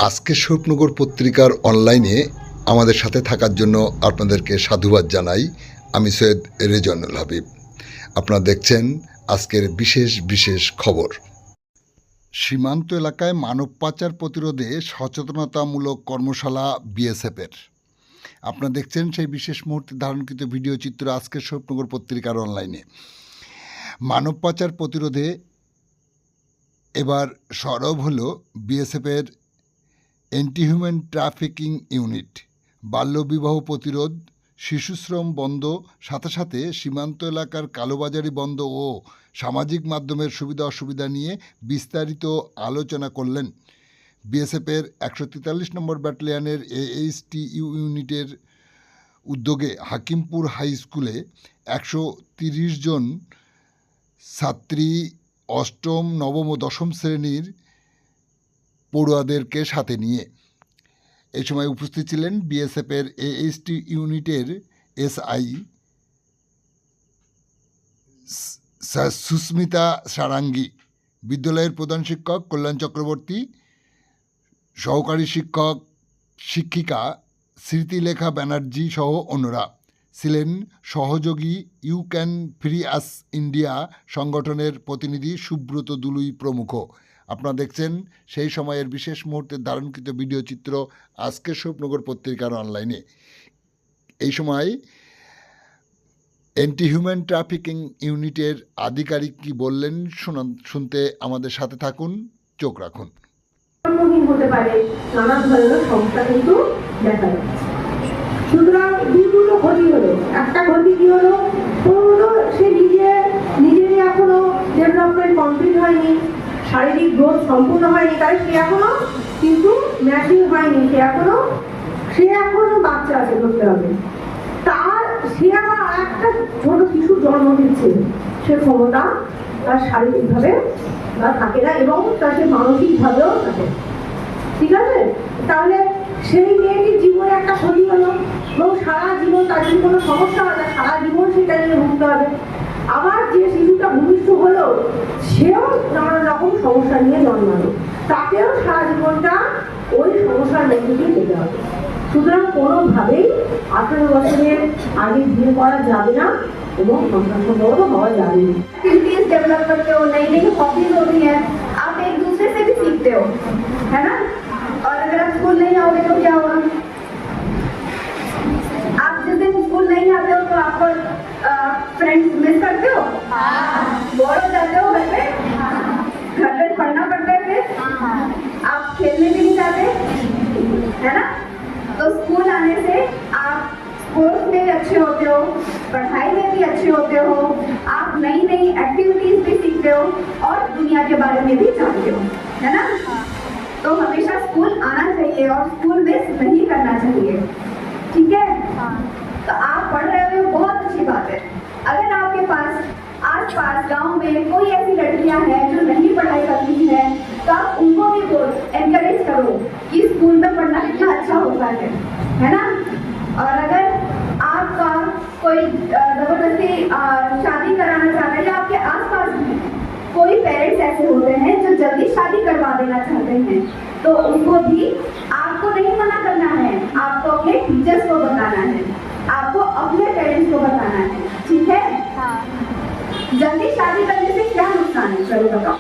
আজকে স্বরূপনগর পত্রিকার অনলাইনে আমাদের সাথে থাকার জন্য আপনাদেরকে সাধুবাদ জানাই। আমি সৈয়দ রেজওয়ানুল হাবিব। আপনারা দেখছেন আজকের বিশেষ খবর। সীমান্ত এলাকায় মানব পাচার প্রতিরোধে সচেতনতামূলক কর্মশালা বিএসএফের। আপনারা দেখছেন সেই বিশেষ মুহূর্তে ধারণকৃত ভিডিও চিত্র আজকের স্বরূপনগর পত্রিকার অনলাইনে। মানব পাচার প্রতিরোধে এবার সরব হলো বিএসএফের অ্যান্টি হিউম্যান ট্রাফিকিং ইউনিট। বাল্যবিবাহ প্রতিরোধ, শিশুশ্রম বন্ধ, সাথে সাথে সীমান্ত এলাকার কালোবাজারি বন্ধ ও সামাজিক মাধ্যমের সুবিধা অসুবিধা নিয়ে বিস্তারিত আলোচনা করলেন বিএসএফের 143 নম্বর ব্যাটালিয়নের AHTU ইউনিটের উদ্যোগে হাকিমপুর হাই স্কুলে 130 জন ছাত্রী অষ্টম, নবম ও দশম শ্রেণীর পড়ুয়াদেরকে সাথে নিয়ে। এই সময় উপস্থিত ছিলেন বিএসএফের AHT ইউনিটের SI সুস্মিতা সারাঙ্গী, বিদ্যালয়ের প্রধান শিক্ষক কল্যাণ চক্রবর্তী, সহকারী শিক্ষিকা স্মৃতিলেখা ব্যানার্জি সহ অন্যরা ছিলেন। সহযোগী you can free us India সংগঠনের প্রতিনিধি সুব্রত দুলুই প্রমুখ। আপনারা দেখছেন সেই সময়ের বিশেষ মুহূর্তের ধারণকৃত ভিডিও চিত্র আজকের স্বরূপনগর পত্রিকার অনলাইনে। এই সময় অ্যান্টি হিউম্যান ট্রাফিকিং ইউনিটের আধিকারিক কি বললেন শুনতে আমাদের সাথে থাকুন, চোখ রাখুন। হতে পারে নানা ধরনের সমস্যা কিন্তু দেখা যাচ্ছে। সুতরাং দুটো ক্ষতি হলো। একটা ক্ষতি কি হলো, সে নিজেরই এখনো ডেভেলপমেন্ট কমপ্লিট হয়নি, শারীরিক গ্রোথ সম্পূর্ণ হয়নি, তাই সে এখনো কিন্তু ম্যাচিউর হয়নি, সে এখনো বাচ্চা আছে, ধরতে হবে। সে আবার একটা ছোট শিশুর জন্ম দিচ্ছে, সে ক্ষমতা তার শারীরিকভাবে থাকে না এবং তার সে মানসিকভাবেও থাকে। ঠিক আছে, তাহলে সেই মেয়েটির জীবনে একটা ক্ষতি হলো এবং সারা জীবন তার যদি কোনো সমস্যা হয় না, সারা জীবন সেটা নিয়ে ভুগতে হবে। আবার যে শিশুটা ভূমিষ্ঠ হলো সেও নানা রকম সমস্যা নিয়ে জন্মালো, তাকেও সারা জীবনটা ওই সমস্যার মধ্যে দিয়ে যেতে হবে। সুতরাং কোনোভাবেই 18 বছরের আগে বিয়ে করা যাবে না এবং সন্তান সম্ভবত হওয়া যাবে না। एक्टिविटीज डेवलप करते हो, नई नई हॉबीज होती हैं, आप एक दूसरे से भी सीखते हो, है ना। और अगर आप स्कूल नहीं आओगे तो क्या होगा, आप जिस दिन स्कूल नहीं आते हो तो आपको फ्रेंड्स मिस करते हो, बोर हो जाते हो घर पे पढ़ना पड़ता है, फिर आप खेलने भी नहीं जाते, है ना। तो स्कूल आने से आप स्पोर्ट्स में भी अच्छे होते हो, पढ़ाई में भी अच्छे होते हो, आप नई नई एक्टिविटीज भी सीखते हो और दुनिया के बारे में भी जानते हो, है ना। तो हमेशा स्कूल आना चाहिए और स्कूल मिस नहीं करना चाहिए, ठीक है। तो आप पढ़ रहे हो, बहुत अच्छी बात है। अगर आपके पास आस-पास गांव में कोई ऐसी लड़कियां हैं जो नहीं पढ़ाई करती हैं, तो आप उनको भी एनकरेज करो कि स्कूल में पढ़ना कितना अच्छा होता है ना। और अगर आपका कोई जबरदस्ती शादी कराना चाहता है या आपके आसपास भी कोई पेरेंट्स ऐसे होते हैं जो जल्दी शादी करवा देना चाहते हैं, तो उनको भी आपको नहीं मना करना है, आपको अपने टीचर्स को बताना है, आपको अपने पेरेंट्स को बताना है, ठीक है। जल्दी शादी करने से क्या नुकसान है, चलो बताओ।